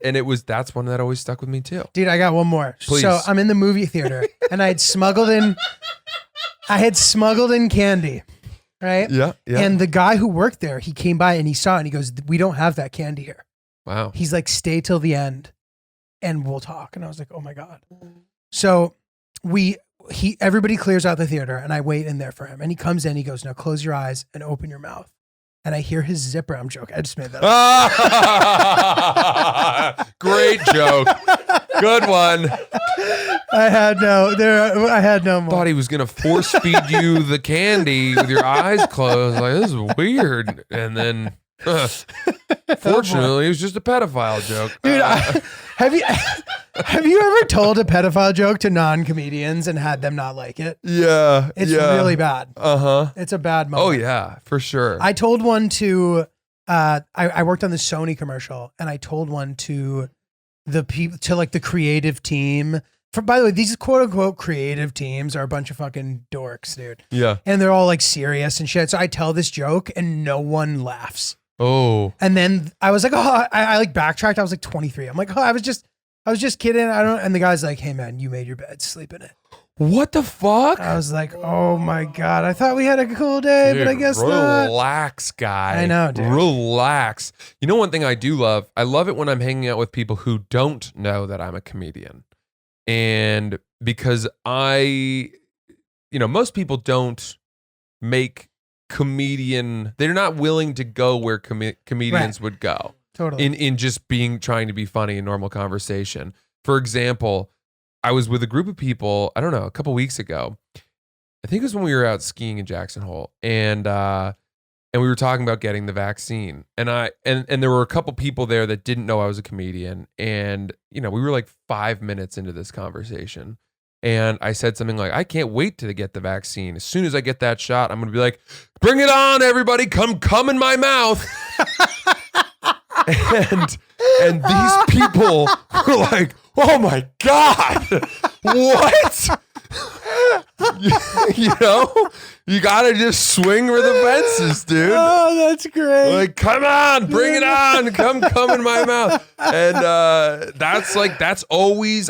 that's one that always stuck with me too. Dude, I got one more. Please. So I'm in the movie theater and I had smuggled in candy, right? Yeah. And the guy who worked there, he came by and he saw it and he goes, we don't have that candy here. Wow. He's like, stay till the end and we'll talk. And I was like, oh my God. So everybody clears out the theater and I wait in there for him. And he comes in, he goes, now close your eyes and open your mouth. And I hear his zipper. I'm joking. I just made that up. Great joke. Good one. I had no more. Thought he was going to force feed you the candy with your eyes closed. Like, this is weird. And then, fortunately, it was just a pedophile joke. Dude, have you ever told a pedophile joke to non-comedians and had them not like it? Yeah. It's really bad. Uh-huh. It's a bad moment. Oh, yeah, for sure. I told one to, I worked on the Sony commercial and I told one to the people, to like the creative team. By the way, these quote unquote creative teams are a bunch of fucking dorks, dude. Yeah. And they're all like serious and shit. So I tell this joke and no one laughs. Oh. And then I was like, oh, I like backtracked. I was like 23. I'm like, oh, I was just kidding. And the guy's like, hey man, you made your bed, sleep in it. What the fuck? I was like, oh my God. I thought we had a cool day, Dude, but I guess not. Relax, guy. I know, dude. Relax. You know, one thing I do love? I love it when I'm hanging out with people who don't know that I'm a comedian. And because most people don't make they're not willing to go where comedians would go. Totally. In just trying to be funny in normal conversation. For example, I was with a group of people, I don't know, a couple weeks ago. I think it was when we were out skiing in Jackson Hole, and we were talking about getting the vaccine. And there were a couple people there that didn't know I was a comedian, and we were like 5 minutes into this conversation. And I said something like, I can't wait to get the vaccine. As soon as I get that shot, I'm going to be like, bring it on, everybody, come in my mouth. and these people were like, oh my God, what? You gotta just swing for the fences, dude. Oh, that's great. Like, come on, bring it on, come in my mouth. And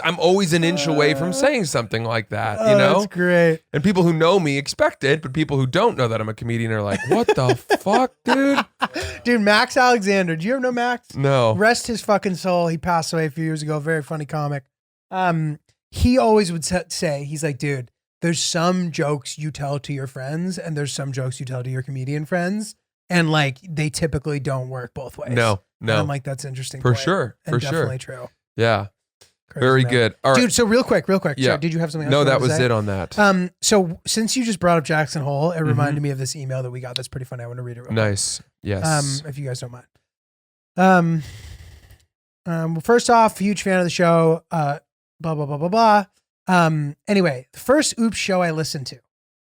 I'm always an inch away from saying something like that, That's great. And people who know me expect it, but people who don't know that I'm a comedian are like, what the fuck, dude? Dude, Max Alexander. Do you ever know Max? No. Rest his fucking soul. He passed away a few years ago. Very funny comic. He always would say, he's like, dude, there's some jokes you tell to your friends and there's some jokes you tell to your comedian friends. And like, they typically don't work both ways. No. And I'm like, that's interesting. For point. sure. And For definitely sure. true. Yeah. Crazy, Very man. good. All right. Dude, so real quick. Yeah. Sorry, did you have something else? No, you that wanted to was say? it on that. So since you just brought up Jackson Hole, it reminded me of this email that we got. That's pretty funny. I want to read it real quick. Nice. Yes. If you guys don't mind. Well, first off, huge fan of the show. Blah, blah, blah, blah, blah. Anyway, the first Oops show I listened to,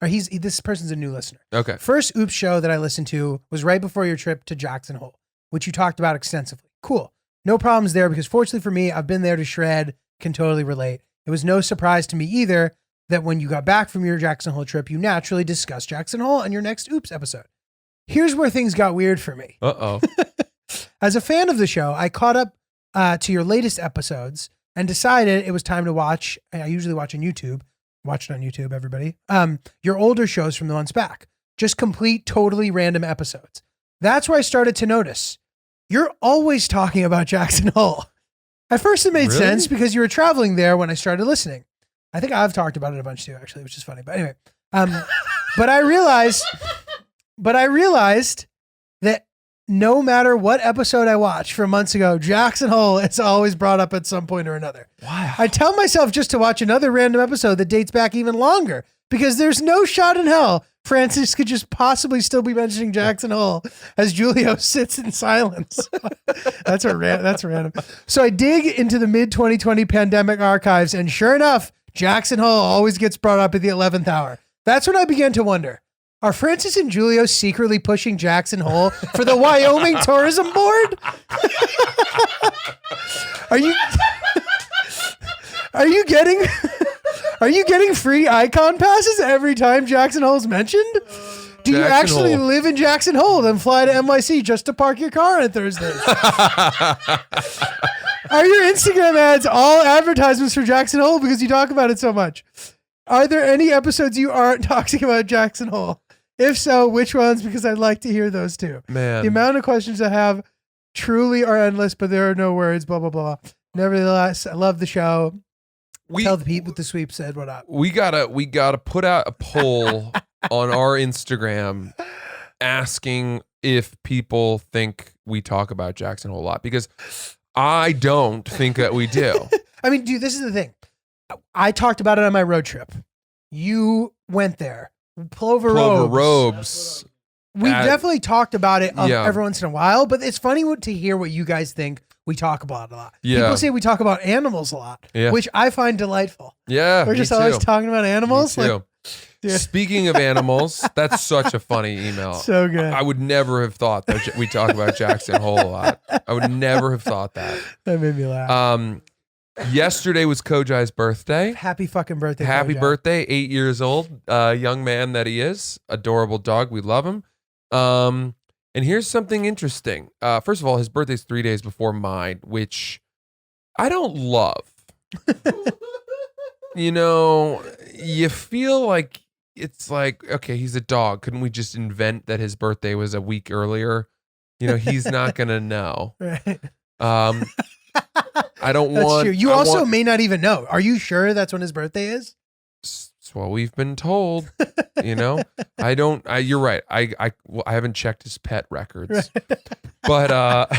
or this person's a new listener. Okay. First Oops show that I listened to was right before your trip to Jackson Hole, which you talked about extensively. Cool. No problems there because fortunately for me, I've been there to shred, can totally relate. It was no surprise to me either that when you got back from your Jackson Hole trip, you naturally discussed Jackson Hole in your next Oops episode. Here's where things got weird for me. Uh-oh. As a fan of the show, I caught up to your latest episodes and decided it was time to watch. I usually watch on YouTube. Watch it on YouTube, everybody. Your older shows from the months back. Just complete, totally random episodes. That's where I started to notice. You're always talking about Jackson Hole. At first it made Really? sense because you were traveling there when I started listening. I think I've talked about it a bunch too, actually, which is funny. But anyway, but I realized that no matter what episode I watch from months ago, Jackson Hole is always brought up at some point or another. Wow. I tell myself just to watch another random episode that dates back even longer because there's no shot in hell Francis could just possibly still be mentioning Jackson Hole as Giulio sits in silence. That's random. So I dig into the mid-2020 pandemic archives, and sure enough, Jackson Hole always gets brought up at the 11th hour. That's when I began to wonder, are Francis and Giulio secretly pushing Jackson Hole for the Wyoming Tourism Board? Are you getting free icon passes every time Jackson Hole's mentioned? Do you actually live in Jackson Hole then fly to NYC just to park your car on Thursdays? Are your Instagram ads all advertisements for Jackson Hole because you talk about it so much? Are there any episodes you aren't talking about Jackson Hole? If so, which ones? Because I'd like to hear those too. Man. The amount of questions I have truly are endless, but there are no words, blah, blah, blah. Nevertheless, I love the show. Tell the people with the sweep said what up. We gotta put out a poll on our Instagram asking if people think we talk about Jackson Hole a lot, because I don't think that we do. I mean, dude, this is the thing. I talked about it on my road trip. You went there. Plover Robes. We definitely talked about it Yeah. every once in a while, but it's funny to hear what you guys think we talk about a lot. Yeah. People say we talk about animals a lot, Yeah. which I find delightful. Yeah, We're just always talking about animals. Me too. Yeah. Speaking of animals, that's such a funny email. So good. I would never have thought that we talk about Jackson Hole a lot. I would never have thought that. That made me laugh. Yesterday was Kojai's birthday. Happy fucking birthday. Happy Kojai. birthday, 8 years old, young man that he is. Adorable dog. We love him. And here's something interesting. First of all, his birthday's 3 days before mine, which I don't love. You feel like it's like, okay, he's a dog. Couldn't we just invent that his birthday was a week earlier? He's not going to know. Right. I don't That's want. true. You also may not even know. Are you sure that's when his birthday is? That's what we've been told. I don't. You're right. I haven't checked his pet records, but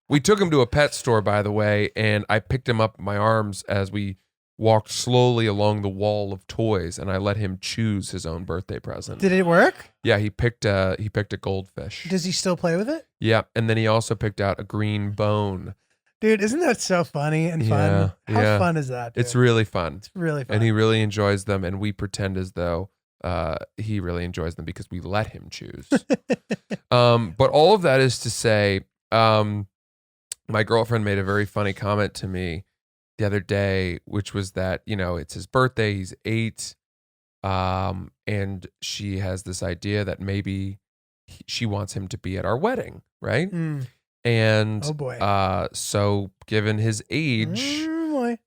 we took him to a pet store, by the way, and I picked him up in my arms as we walked slowly along the wall of toys, and I let him choose his own birthday present. Did it work? Yeah, he picked a goldfish. Does he still play with it? Yeah, and then he also picked out a green bone. Dude, isn't that so funny and fun? How fun is that, dude? It's really fun. It's really fun. And he really enjoys them, and we pretend as though he really enjoys them because we let him choose. But all of that is to say, my girlfriend made a very funny comment to me the other day, which was that, it's his birthday, he's 8, and she has this idea that maybe she wants him to be at our wedding, right? Mm. And Oh boy. So given his age, boy.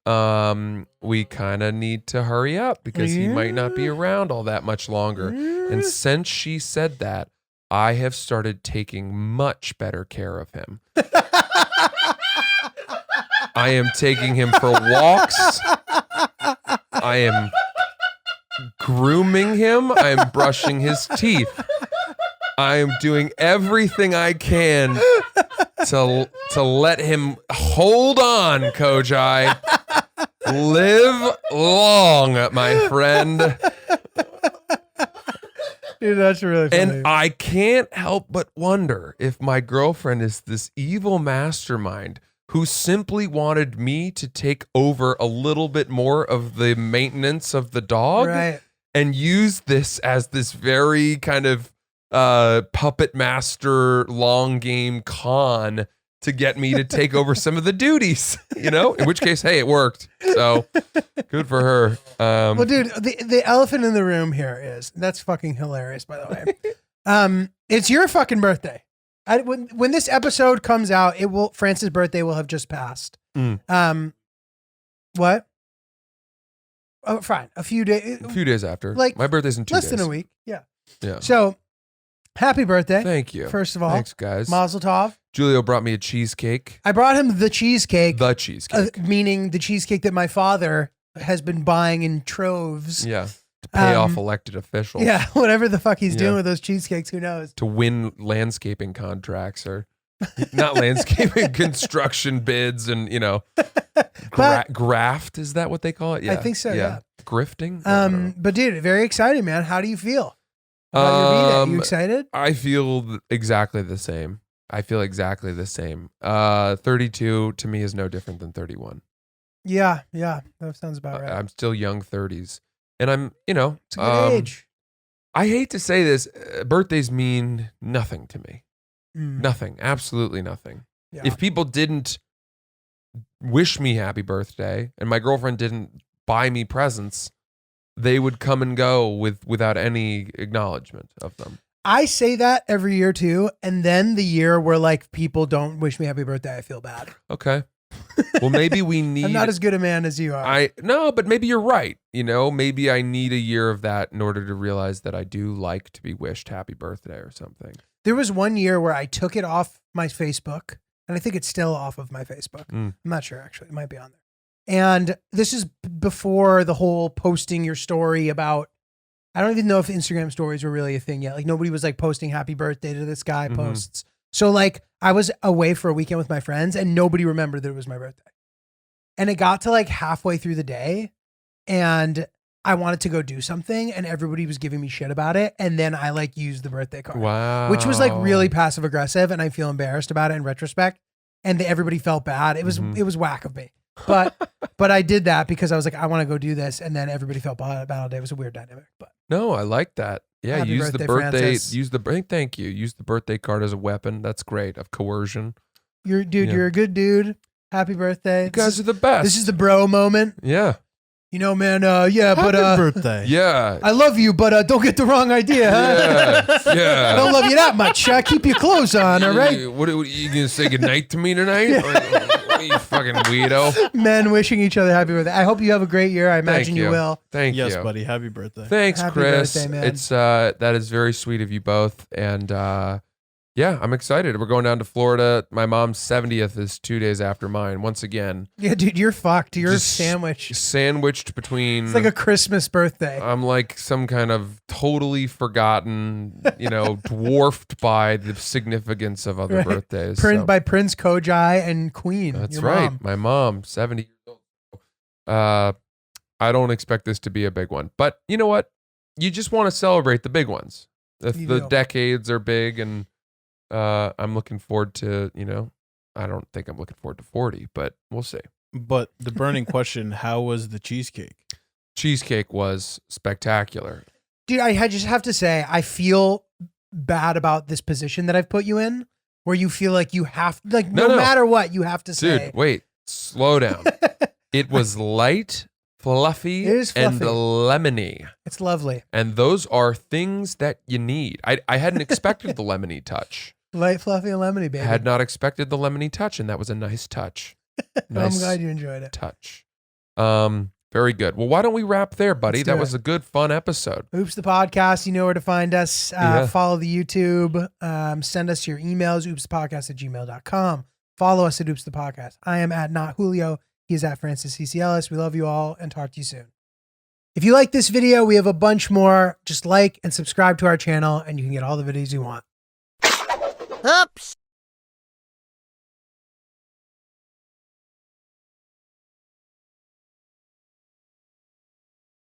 we kind of need to hurry up because he might not be around all that much longer. And since she said that, I have started taking much better care of him. I am taking him for walks. I am grooming him. I am brushing his teeth. I am doing everything I can to let him hold on, Kojai. Live long, my friend. Dude, that's really funny. And I can't help but wonder if my girlfriend is this evil mastermind who simply wanted me to take over a little bit more of the maintenance of the dog, right, and use this as this very kind of puppet master long game con to get me to take over some of the duties, in which case, hey, it worked. So good for her. Well, dude, the elephant in the room here is, that's fucking hilarious, by the way. It's your fucking birthday. When this episode comes out, Francis' birthday will have just passed. What? Oh, fine. A few days After. Like, my birthday's in 2 days. Less than a week. Yeah. Yeah. So, happy birthday. Thank you. First of all. Thanks, guys. Mazel tov. Giulio brought me a cheesecake. I brought him the cheesecake. The cheesecake. Meaning the cheesecake that my father has been buying in troves. Yeah. To pay off elected officials. Yeah, whatever the fuck he's Yeah. doing with those cheesecakes, who knows? To win landscaping contracts or not landscaping, construction bids and, But- graft. Is that what they call it? Yeah. I think so, yeah. Grifting? I don't know. But dude, very excited, man. How do you feel about your B-Day? You excited? I feel exactly the same. 32 to me is no different than 31. Yeah, that sounds about right. I'm still young 30s. And I'm, It's a good age. I hate to say this, birthdays mean nothing to me. Mm, Nothing. Absolutely nothing. yeah. If people didn't wish me happy birthday and my girlfriend didn't buy me presents, they would come and go without any acknowledgement of them. I say that every year too, and then the year where like people don't wish me happy birthday, I feel bad. Okay. Well, maybe we need. I'm not as good a man as you are. No, but maybe you're right. Maybe I need a year of that in order to realize that I do like to be wished happy birthday or something. There was one year where I took it off my Facebook, and I think it's still off of my Facebook. Mm. I'm not sure, actually. It might be on there. And this is before the whole posting your story about, I don't even know if Instagram stories were really a thing yet. Like nobody was like posting happy birthday to this guy Mhm. posts. So like I was away for a weekend with my friends and nobody remembered that it was my birthday. And it got to like halfway through the day and I wanted to go do something and everybody was giving me shit about it. And then I like used the birthday card. Wow. Which was like really passive aggressive, and I feel embarrassed about it in retrospect. And everybody felt bad. It was Mhm. it was whack of me, but I did that because I was like, I want to go do this, and then everybody felt bad about it. It was a weird dynamic, but No, I like that. Yeah, Happy use the birthday, birthday. Francis. Thank you. Use the birthday card as a weapon. That's great of coercion. you're Yeah. you're a good dude. Happy birthday! You guys are the best. This is the bro moment. Yeah. Man. Yeah, Happy but birthday. Yeah. I love you, but don't get the wrong idea. Huh? Yeah. Yeah. I don't love you that much. Keep your clothes on, all right? What you gonna say goodnight to me tonight? What, you fucking weirdo. Men wishing each other happy birthday. I hope you have a great year. I imagine you will. Thank Yes, you. buddy. Happy birthday. Thanks, Happy Chris. birthday, man. It's that is very sweet of you both. And yeah, I'm excited. We're going down to Florida. My mom's 70th is 2 days after mine. Once again, Yeah, dude, you're fucked. You're Just sandwiched. sandwiched between. It's like a Christmas birthday. I'm like some kind of totally forgotten, dwarfed by the significance of other Right. birthdays. By Prince Kojai and Queen. That's your right. mom. My mom, 70 years old. I don't expect this to be a big one, but you know what? You just want to celebrate the big ones. If You the do. decades are big, and I'm looking forward to, I don't think I'm looking forward to 40, but we'll see. But the burning question, how was the cheesecake? Cheesecake was spectacular. Dude, I just have to say, I feel bad about this position that I've put you in, where you feel like you have, like, no No. matter what, you have to Dude, say. wait, slow down. It was light, fluffy, It is and fluffy. lemony. It's lovely. And those are things that you need. I hadn't expected the lemony touch. Light, fluffy, and lemony, baby. Had not expected the lemony touch, and that was a nice touch. I'm Nice glad you enjoyed it. touch. Very good. Well, why don't we wrap there, buddy? Let's do That it. was a good, fun episode. Oops, the podcast. You know where to find us. Yeah. Follow the YouTube. Send us your emails, oopspodcast@gmail.com. Follow us at Oops the Podcast. I am at Not Julio. He is at Francis C.C. Ellis. We love you all and talk to you soon. If you like this video, we have a bunch more. Just like and subscribe to our channel, and you can get all the videos you want. Oops.